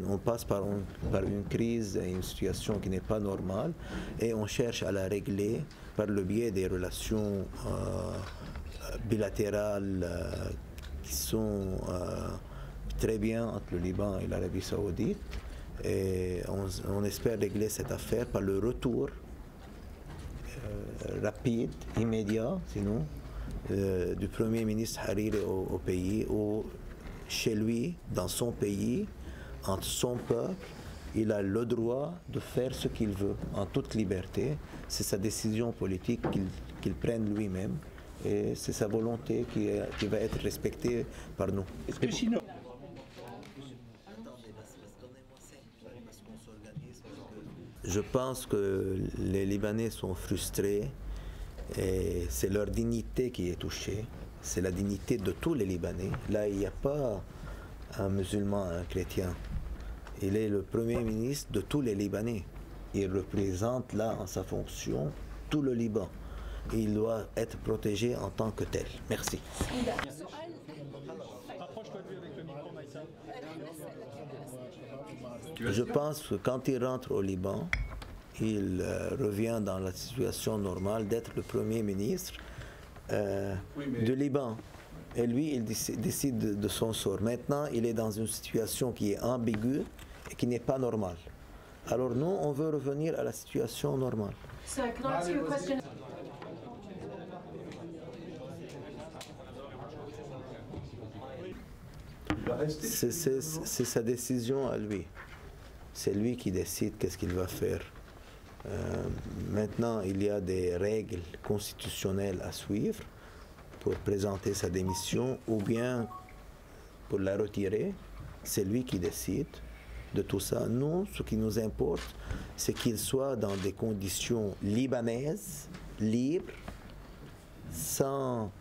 On passe par une crise et une situation qui n'est pas normale et on cherche à la régler par le biais des relations bilatérales qui sont très bien entre le Liban et l'Arabie Saoudite. Et on espère régler cette affaire par le retour rapide, immédiat, sinon, du Premier ministre Hariri au pays, ou chez lui, dans son pays, entre son peuple, il a le droit de faire ce qu'il veut, en toute liberté. C'est sa décision politique qu'il prenne lui-même, et c'est sa volonté qui va être respectée par nous. Est-ce que sinon... Je pense que les Libanais sont frustrés et c'est leur dignité qui est touchée. C'est la dignité de tous les Libanais. Là, il n'y a pas un musulman, un chrétien. Il est le Premier ministre de tous les Libanais. Il représente là, en sa fonction, tout le Liban. Et il doit être protégé en tant que tel. Merci. Je pense que quand il rentre au Liban, il revient dans la situation normale d'être le Premier ministre du Liban. Et lui, il décide de son sort. Maintenant, il est dans une situation qui est ambiguë et qui n'est pas normale. Alors nous, on veut revenir à la situation normale. C'est sa décision à lui. C'est lui qui décide qu'est-ce qu'il va faire. Maintenant, il y a des règles constitutionnelles à suivre pour présenter sa démission ou bien pour la retirer. C'est lui qui décide de tout ça. Nous, ce qui nous importe, c'est qu'il soit dans des conditions libanaises, libres, sans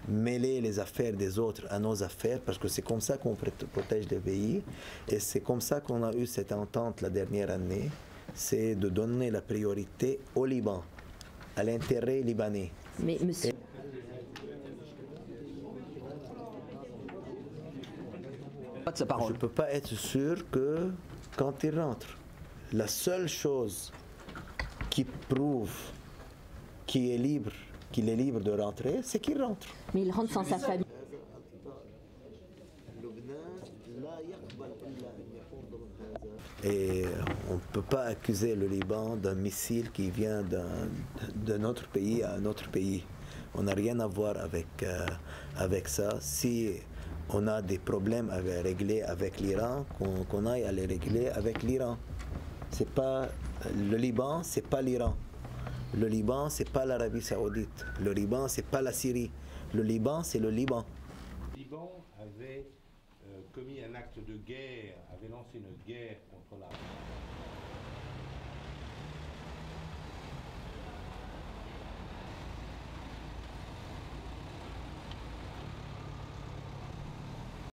mêler les affaires des autres à nos affaires, parce que c'est comme ça qu'on protège les pays, et c'est comme ça qu'on a eu cette entente la dernière année, c'est de donner la priorité au Liban, à l'intérêt libanais. Mais monsieur... Pas de sa parole. Je ne peux pas être sûr que quand il rentre, la seule chose qui prouve qu'il est libre de rentrer, c'est qu'il rentre. Mais il rentre sans sa famille. Et on ne peut pas accuser le Liban d'un missile qui vient d'un autre pays à un autre pays. On n'a rien à voir avec ça. Si on a des problèmes à régler avec l'Iran, qu'on aille à les régler avec l'Iran. C'est pas le Liban, c'est pas l'Iran. Le Liban, c'est pas l'Arabie Saoudite. Le Liban, c'est pas la Syrie. Le Liban, c'est le Liban. Le Liban avait commis un acte de guerre, avait lancé une guerre contre l'Arabie.